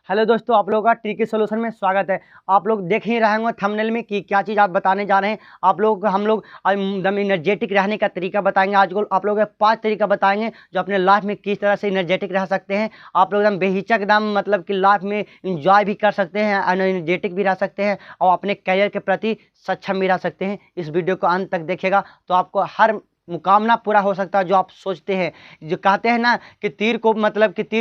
Hello दोस्तों, आप लोगों का ट्रिकी सॉल्यूशन में स्वागत है। आप लोग देख ही रहे होंगे थंबनेल में कि क्या चीज़ आप बताने जा रहे हैं। आप लोगों को हम लोग एकदम एनर्जेटिक रहने का तरीका बताएंगे। आज को आप लोगों को 5 तरीका बताएंगे जो अपने लाइफ में किस तरह से एनर्जेटिक रह सकते हैं। आप लोग एकदम बेहिचक एकदम मतलब कि लाइफ में इंजॉय भी कर सकते हैं, एनर्जेटिक भी रह सकते हैं और अपने करियर के प्रति सक्षम भी रह सकते हैं। इस वीडियो को अंत तक देखिएगा तो आपको हर मुकामना पूरा हो सकता है जो आप सोचते हैं। जो कहते हैं ना कि तीर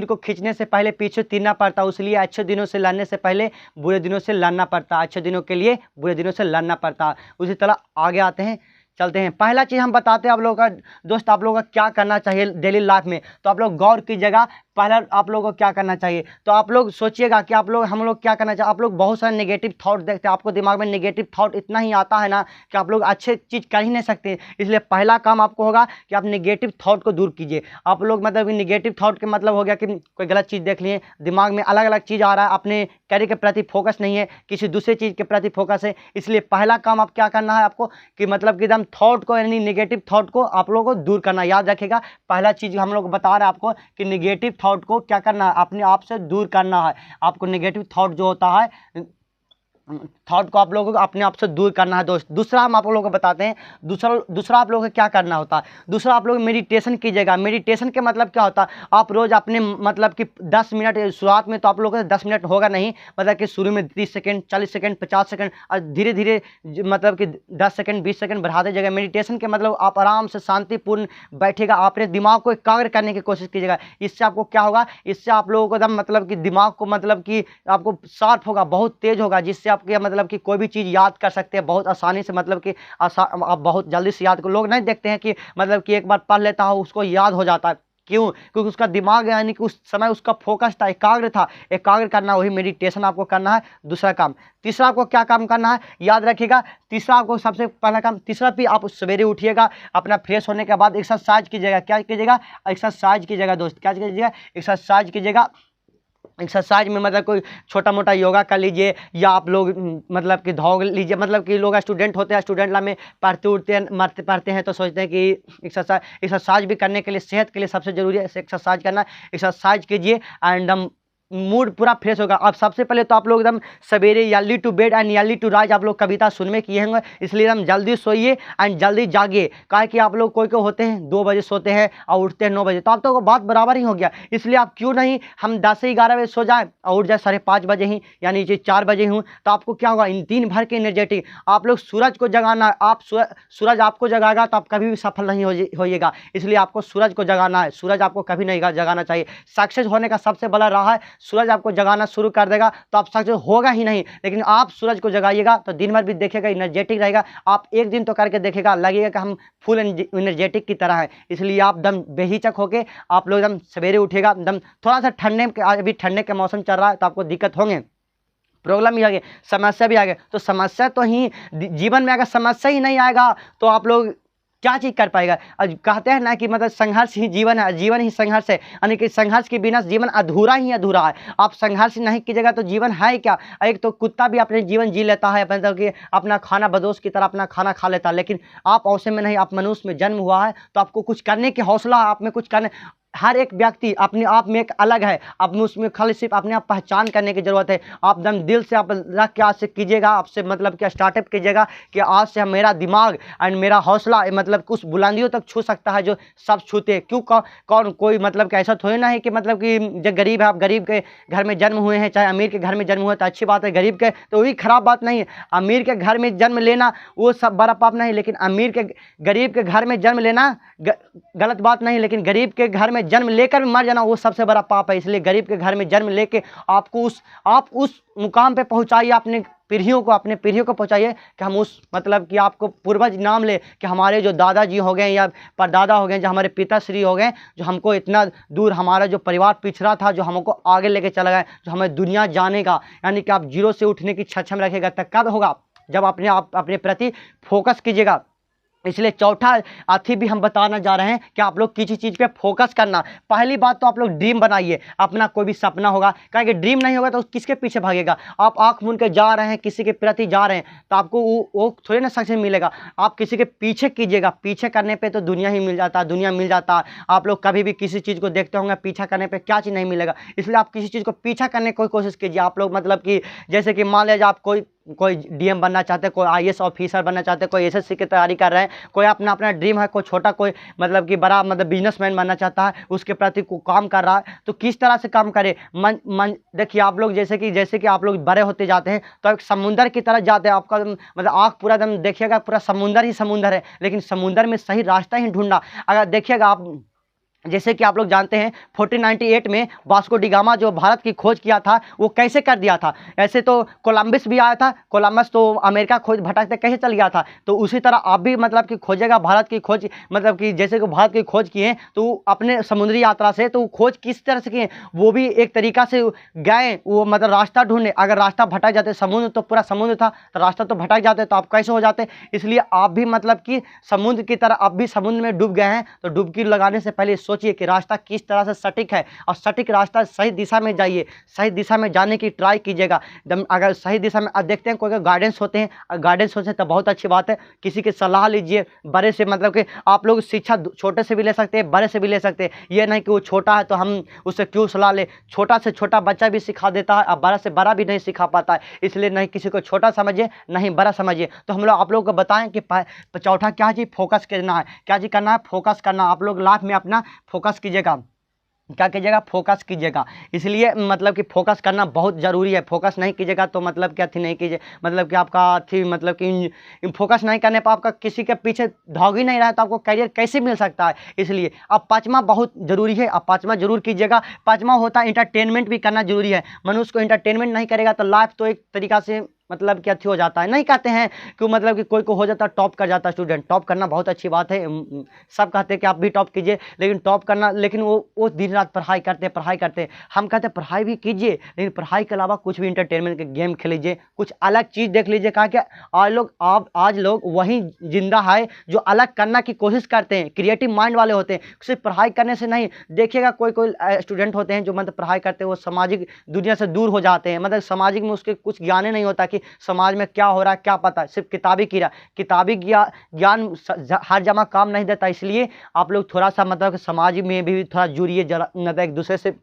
को खींचने से पहले पीछे तीरना पड़ता है, इसलिए अच्छे दिनों से लड़ने से पहले बुरे दिनों से लड़ना पड़ता है। अच्छे दिनों के लिए बुरे दिनों से लड़ना पड़ता है। उसी तरह आगे आते हैं, चलते हैं। पहला चीज़ हम बताते हैं आप लोगों का दोस्त, आप लोगों का क्या करना चाहिए डेली लाइफ में। तो आप लोग गौर कीजिएगा, पहला आप लोगों को क्या करना चाहिए। तो आप लोग सोचिएगा कि हम लोग क्या करना चाहिए। आप लोग बहुत सारे नेगेटिव थॉट देखते हैं, आपको दिमाग में नेगेटिव थॉट इतना ही आता है ना कि आप लोग अच्छे चीज़ कर ही नहीं सकते। इसलिए पहला काम आपको होगा कि आप नेगेटिव थॉट को दूर कीजिए। आप लोग मतलब कि नेगेटिव थॉट के मतलब हो गया कि कोई गलत चीज़ देख लिए, दिमाग में अलग अलग चीज़ आ रहा है, अपने करियर के प्रति फोकस नहीं है, किसी दूसरे चीज़ के प्रति फोकस है। इसलिए पहला काम आप क्या करना है आपको कि मतलब कि एकदम थॉट को, यानी नेगेटिव थॉट को आप लोगों को दूर करना। याद रखिएगा, पहला चीज़ हम लोग बता रहे हैं आपको कि नेगेटिव थॉट को क्या करना है, अपने आप से दूर करना है। आपको नेगेटिव थॉट जो होता है, थॉट को आप लोगों को अपने आप से दूर करना है दोस्त। दूसरा हम आप लोगों को बताते हैं, दूसरा आप लोगों को क्या करना होता है। दूसरा आप लोग मेडिटेशन कीजिएगा। मेडिटेशन के मतलब क्या होता है, आप रोज़ अपने मतलब कि 10 मिनट, शुरुआत में तो आप लोगों को 10 मिनट होगा नहीं, मतलब कि शुरू में 30 सेकंड, 40 सेकंड, 50 सेकंड और धीरे धीरे मतलब कि 10 सेकंड, 20 सेकंड बढ़ाते जाएगा। मेडिटेशन के मतलब आप आराम से शांतिपूर्ण बैठेगा, अपने दिमाग को एकाग्र करने की कोशिश कीजिएगा। इससे आपको क्या होगा, इससे आप लोगों को एकदम मतलब कि दिमाग को मतलब कि आपको शार्प होगा, बहुत तेज होगा, जिससे आपके मतलब कि कोई भी चीज़ याद कर सकते हैं बहुत आसानी से। मतलब कि आप बहुत जल्दी से याद, लोग नहीं देखते हैं कि मतलब कि एक बार पढ़ लेता हो उसको याद हो जाता है। क्यों? क्योंकि उसका दिमाग यानी कि उस समय उसका फोकस था, एकाग्र था। एकाग्र करना, वही मेडिटेशन आपको करना है। दूसरा काम। तीसरा आपको क्या काम करना है, याद रखिएगा। तीसरा आपको सबसे पहला काम, तीसरा भी आप सवेरे उठिएगा, अपना फ्रेश होने के बाद एक्सरसाइज कीजिएगा। क्या कीजिएगा? एक्सरसाइज कीजिएगा दोस्त। क्या कीजिएगा? एक्सरसाइज कीजिएगा। एक्सरसाइज में मतलब कोई छोटा मोटा योगा कर लीजिए, या आप लोग मतलब कि दौड़ लीजिए। मतलब कि लोग स्टूडेंट होते हैं, स्टूडेंट लाइफ में पढ़ते हैं तो सोचते हैं कि एक्सरसाइज भी करने के लिए, सेहत के लिए सबसे ज़रूरी है एक्सरसाइज करना। एक्सरसाइज कीजिए एंड मूड पूरा फ्रेश होगा। अब सबसे पहले तो आप लोग एकदम सवेरे early to bed and early to rise, आप लोग कविता सुनने किए होंगे, इसलिए एकदम जल्दी सोइए एंड जल्दी जागिए। काहे कि आप लोग कोई होते हैं 2 बजे सोते हैं और उठते हैं 9 बजे, तो आप तो बात बराबर ही हो गया। इसलिए आप क्यों नहीं हम 10 से 11 बजे सो जाएं और उठ जाए 5:30 बजे ही, यानी 4 बजे हूँ, तो आपको क्या होगा, इन दिन भर के एनर्जेटिक। आप लोग सूरज को जगाना है। आप सूरज आपको जगाएगा तो आप कभी भी सफल नहीं होइएगा। इसलिए आपको सूरज को जगाना है। सूरज आपको कभी नहीं जगाना चाहिए। सक्सेस होने का सबसे बड़ा राह है, सूरज आपको जगाना शुरू कर देगा तो आप सक्सेस होगा ही नहीं। लेकिन आप सूरज को जगाइएगा तो दिन भर भी देखेगा एनर्जेटिक रहेगा। आप एक दिन तो करके देखेगा, लगेगा कि हम फुल एनर्जेटिक की तरह है। इसलिए आप दम बेहिचक होके आप लोग एकदम सवेरे उठेगा। दम थोड़ा सा अभी ठंडे का मौसम चल रहा है तो आपको दिक्कत होंगे, प्रॉब्लम भी आ गए, समस्या भी आ गए। तो समस्या तो ही जीवन में, अगर समस्या ही नहीं आएगा तो आप लोग क्या चीज़ कर पाएगा। कहते हैं ना कि मतलब संघर्ष ही जीवन है, जीवन ही संघर्ष है, यानी कि संघर्ष के बिना जीवन अधूरा ही अधूरा है। आप संघर्ष नहीं कीजिएगा तो जीवन है क्या। एक तो कुत्ता भी अपने जीवन जी लेता है, मतलब कि अपना खाना बदोश की तरह अपना खाना खा लेता है, लेकिन आप ऐसे में नहीं। आप मनुष्य में जन्म हुआ है तो आपको कुछ करने की हौसला, आप में कुछ करने, हर एक व्यक्ति अपने आप में एक अलग है। अब उसमें खाली सिर्फ अपने आप पहचान करने की ज़रूरत है। आप एकदम दिल से आप रख के आज से कीजिएगा, आपसे मतलब क्या स्टार्टअप कीजिएगा कि आज से मेरा दिमाग एंड मेरा हौसला मतलब कुछ बुलंदियों तक छू सकता है जो सब छूते। क्यों? कौन कोई मतलब कि ऐसा थोड़ी ना है कि मतलब कि जो गरीब है, आप गरीब के घर में जन्म हुए हैं, चाहे अमीर के घर में जन्म हुए तो अच्छी बात है। गरीब के तो वही खराब बात नहीं है। अमीर के घर में जन्म लेना वो सब बड़ा पाप नहीं, लेकिन गरीब के घर में जन्म लेना गलत बात नहीं, लेकिन गरीब के घर में जन्म लेकर मर जाना वो सबसे बड़ा पाप है। इसलिए गरीब के घर में जन्म लेके आप उस मुकाम पे पहुंचाइए, अपने पीढ़ियों को पहुंचाइए कि हम उस मतलब कि आपको पूर्वज नाम ले कि हमारे जो दादाजी हो गए या परदादा हो गए, जो हमारे पिताश्री हो गए, जो हमको इतना दूर, हमारा जो परिवार पिछड़ा था, जो हमको आगे लेके चला गया, जो हमें दुनिया जानेगा। यानी कि आप जीरो से उठने की सक्षम रखेगा। तब कब होगा, जब अपने प्रति फोकस कीजिएगा। इसलिए चौथा अथी भी हम बताना जा रहे हैं कि आप लोग किसी चीज़ पे फोकस करना। पहली बात तो आप लोग ड्रीम बनाइए, अपना कोई भी सपना होगा, कहें कि ड्रीम नहीं होगा तो किसके पीछे भागेगा। आप आंख मूंद के जा रहे हैं, किसी के प्रति जा रहे हैं, तो आपको वो थोड़े ना सक्सेस मिलेगा। आप किसी के पीछे कीजिएगा, पीछे करने पर तो दुनिया ही मिल जाता है, दुनिया मिल जाता है। आप लोग कभी भी किसी चीज़ को देखते होंगे, पीछा करने पर क्या चीज़ नहीं मिलेगा। इसलिए आप किसी चीज़ को पीछा करने की कोशिश कीजिए। आप लोग मतलब कि जैसे कि मान लीजिए आप कोई डीएम बनना चाहते हैं, कोई आईएएस ऑफिसर बनना चाहते हैं, कोई एसएससी की तैयारी कर रहे हैं, कोई अपना अपना ड्रीम है, कोई छोटा कोई मतलब कि बड़ा मतलब बिजनेसमैन बनना चाहता है, उसके प्रति को काम कर रहा है, तो किस तरह से काम करे। देखिए आप लोग जैसे कि आप लोग बड़े होते जाते हैं तो एक समुंदर की तरह जाते हैं। आपका मतलब आँख पूरा एकदम देखिएगा, पूरा समुंदर ही समुंदर है, लेकिन समुंदर में सही रास्ता ही ढूंढना। अगर देखिएगा आप, जैसे कि आप लोग जानते हैं 1498 में वास्को डी गामा जो भारत की खोज किया था, वो कैसे कर दिया था। ऐसे तो कोलंबस भी आया था, कोलंबस तो अमेरिका खोज भटकते कैसे चल गया था, तो उसी तरह आप भी मतलब कि खोजेगा भारत की खोज, मतलब कि जैसे कि भारत की खोज किए तो अपने समुद्री यात्रा से, तो खोज किस तरह से किए, वो भी एक तरीका से गए, वो मतलब रास्ता ढूंढने। अगर रास्ता भटक जाते, समुद्र तो पूरा समुद्र था, तो रास्ता तो भटक जाते, तो आप कैसे हो जाते। इसलिए आप भी मतलब कि समुद्र की तरह, आप भी समुद्र में डूब गए हैं, तो डुबकी लगाने से पहले सोचिए कि रास्ता किस तरह से सटीक है, और सटीक रास्ता सही दिशा में जाइए, सही दिशा में जाने की ट्राई कीजिएगा। अगर सही दिशा में अब देखते हैं कोई गाइडेंस होते हैं, गाइडेंस होते हैं तो बहुत अच्छी बात है, किसी की सलाह लीजिए, बड़े से, मतलब कि आप लोग शिक्षा छोटे से भी ले सकते हैं, बड़े से भी ले सकते हैं। ये नहीं कि वो छोटा है तो हम उससे क्यों सलाह ले, छोटा से छोटा बच्चा भी सिखा देता है, और बड़ा से बड़ा भी नहीं सिखा पाता है। इसलिए नहीं किसी को छोटा समझिए, नहीं बड़ा समझिए। तो हम लोग आप लोगों को बताएं कि चौथा क्या चीज़ फोकस करना है, क्या चीज़ करना है, फोकस करना। आप लोग लाइफ में अपना फोकस कीजिएगा, क्या कीजिएगा, फोकस कीजिएगा। इसलिए मतलब कि फोकस करना बहुत ज़रूरी है। फोकस नहीं कीजिएगा तो मतलब क्या थी नहीं कीजिए, मतलब कि आपका थी मतलब कि फोकस नहीं करने पर आपका किसी के पीछे भाग ही नहीं रहा है तो आपको करियर कैसे मिल सकता है। इसलिए अब पाँचवा बहुत ज़रूरी है, अब पाँचवा जरूर कीजिएगा। पाँचवा होता है इंटरटेनमेंट भी करना जरूरी है। मनुष्य को इंटरटेनमेंट नहीं करेगा तो लाइफ तो एक तरीका से मतलब क्या हो जाता है। नहीं कहते हैं कि मतलब कि कोई को हो जाता है टॉप कर जाता है स्टूडेंट, टॉप करना बहुत अच्छी बात है, सब कहते हैं कि आप भी टॉप कीजिए, लेकिन टॉप करना, लेकिन वो दिन रात पढ़ाई करते हैं। हम कहते हैं पढ़ाई भी कीजिए, लेकिन पढ़ाई के अलावा कुछ भी इंटरटेनमेंट के गेम खेल लीजिए, कुछ अलग चीज़ देख लीजिए। कहा कि आज लोग वही जिंदा है जो अलग करना की कोशिश करते हैं, क्रिएटिव माइंड वाले होते हैं। सिर्फ पढ़ाई करने से नहीं, देखिएगा कोई स्टूडेंट होते हैं जो मतलब पढ़ाई करते हैं वो सामाजिक दुनिया से दूर हो जाते हैं, मतलब सामाजिक में उसके कुछ ज्ञान ही नहीं होता कि समाज में क्या हो रहा है, क्या पता, सिर्फ किताबी ज्ञान हर जमा काम नहीं देता। इसलिए आप लोग थोड़ा सा मतलब समाज में भी थोड़ा जुड़िए, मतलब एक दूसरे से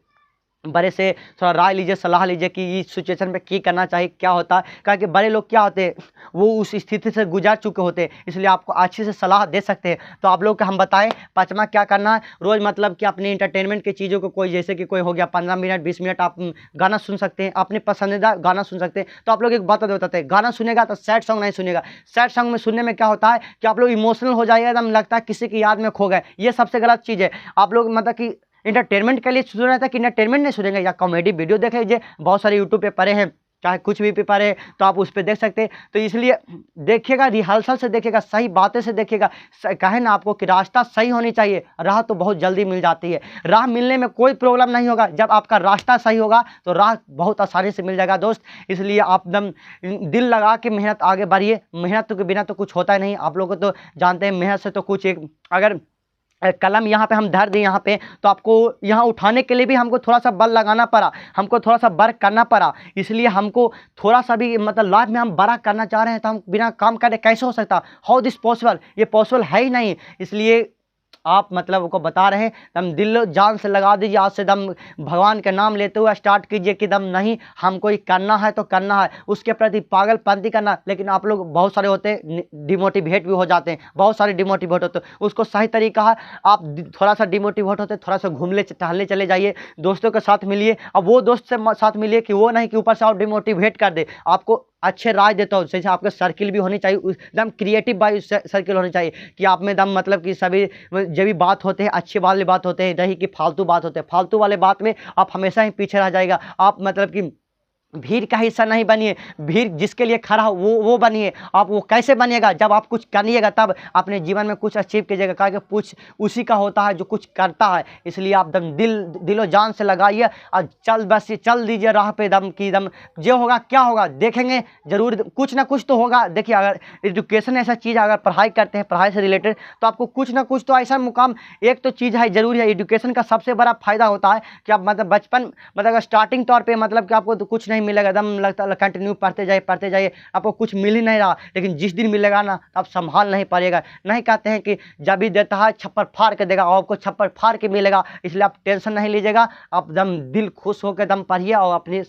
बड़े से थोड़ा राय लीजिए, सलाह लीजिए कि इस सिचुएशन पे क्या करना चाहिए, क्या होता है। क्योंकि बड़े लोग क्या होते हैं, वो उस स्थिति से गुजर चुके होते हैं, इसलिए आपको अच्छी से सलाह दे सकते हैं। तो आप लोग को हम बताएं पाँचवा क्या करना है। रोज़ मतलब कि अपने इंटरटेनमेंट की चीज़ों को, कोई जैसे कि कोई हो गया 15 मिनट 20 मिनट आप गाना सुन सकते हैं, अपने पसंदीदा गाना सुन सकते हैं। तो आप लोग एक बात बताते हैं, गाना सुनेगा तो सैड सॉन्ग नहीं सुनेगा। सैड सॉन्ग में सुनने में क्या होता है कि आप लोग इमोशनल हो जाएगा, एकदम लगता है किसी की याद में खो गए। ये सबसे गलत चीज़ है। आप लोग मतलब कि इंटरटेनमेंट के लिए सुन रहा था कि इंटरटेनमेंट नहीं सुनेंगे, या कॉमेडी वीडियो देख लीजिए, बहुत सारे यूट्यूब पे पड़े हैं, चाहे कुछ भी पेपर है तो आप उस पर देख सकते हैं। तो इसलिए देखिएगा, रिहर्सल से देखिएगा, सही बातें से देखिएगा। कहे ना आपको कि रास्ता सही होनी चाहिए, राह तो बहुत जल्दी मिल जाती है। राह मिलने में कोई प्रॉब्लम नहीं होगा, जब आपका रास्ता सही होगा तो राह बहुत आसानी से मिल जाएगा दोस्त। इसलिए आप एकदम दिल लगा के मेहनत आगे बढ़िए, मेहनत के बिना तो कुछ होता ही नहीं। आप लोग तो जानते हैं मेहनत से तो कुछ, एक अगर कलम यहाँ पे हम धर दें यहाँ पे, तो आपको यहाँ उठाने के लिए भी हमको थोड़ा सा बल लगाना पड़ा, हमको थोड़ा सा वर्क करना पड़ा। इसलिए हमको थोड़ा सा भी मतलब लाइफ में हम बड़ा करना चाह रहे हैं तो हम बिना काम करे कैसे हो सकता, हाउ दिस पॉसिबल, ये पॉसिबल है ही नहीं। इसलिए आप मतलब को बता रहे हैं, दम दिल जान से लगा दीजिए, आज से दम भगवान के नाम लेते हुए स्टार्ट कीजिए कि दम नहीं, हमको करना है तो करना है, उसके प्रति पागलपंती करना। लेकिन आप लोग बहुत सारे होते हैं डिमोटिवेट भी हो जाते हैं, बहुत सारे डिमोटिवेट होते हैं। उसको सही तरीका है, आप थोड़ा सा डिमोटिवेट होते थोड़ा सा घूमने टहलने चले जाइए, दोस्तों के साथ मिलिए। अब वो दोस्त से साथ मिलिए कि वो नहीं कि ऊपर से आप डिमोटिवेट कर दे, आपको अच्छे राय देता हूँ। जैसे आपके सर्किल भी होनी चाहिए, एकदम क्रिएटिव बाई सर्किल होनी चाहिए कि आप में दम मतलब कि सभी जब भी बात होते हैं अच्छी वाले बात होते हैं, नहीं कि फालतू बात होते हैं। फालतू वाले बात में आप हमेशा ही पीछे रह जाएगा। आप मतलब कि भीड़ का हिस्सा नहीं बनिए, भीड़ जिसके लिए खड़ा हो वो बनिए। आप वो कैसे बनिएगा, जब आप कुछ करिएगा तब अपने जीवन में कुछ अचीव कीजिएगा, क्योंकि कुछ उसी का होता है जो कुछ करता है। इसलिए आप दम दिलो जान से लगाइए और चल दीजिए राह पे दम की दम। जो होगा क्या होगा देखेंगे, जरूर कुछ ना कुछ तो होगा। देखिए, अगर एजुकेशन ऐसा चीज़ है, अगर पढ़ाई करते हैं पढ़ाई से रिलेटेड, तो आपको कुछ ना कुछ तो ऐसा मुकाम, एक तो चीज़ है जरूरी है। एजुकेशन का सबसे बड़ा फायदा होता है कि आप मतलब बचपन मतलब स्टार्टिंग तौर पे मतलब कि आपको तो कुछ नहीं मिलेगा, एकदम लगता है कंटिन्यू पढ़ते जाइए, आपको कुछ मिल ही नहीं रहा। लेकिन जिस दिन मिलेगा ना, आप संभाल नहीं पाएगा। नहीं कहते हैं कि जब भी देता है छप्पर फाड़ के देगा, और आपको छप्पर फाड़ के मिलेगा। इसलिए आप टेंशन नहीं लीजिएगा, आप एकदम दिल खुश होकर एकदम पढ़िए और अपनी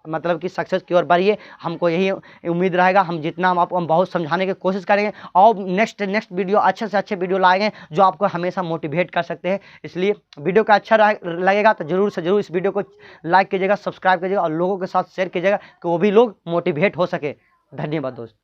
मतलब कि सक्सेस की ओर बढ़िए। हमको यही उम्मीद रहेगा, हम जितना हम आपको बहुत समझाने की कोशिश करेंगे, और नेक्स्ट वीडियो अच्छे से अच्छे वीडियो लाएंगे जो आपको हमेशा मोटिवेट कर सकते हैं। इसलिए वीडियो का अच्छा लगेगा तो जरूर से जरूर इस वीडियो को लाइक कीजिएगा, सब्सक्राइब कीजिएगा और लोगों के साथ शेयर कीजिएगा कि वो भी लोग मोटिवेट हो सके। धन्यवाद दोस्त।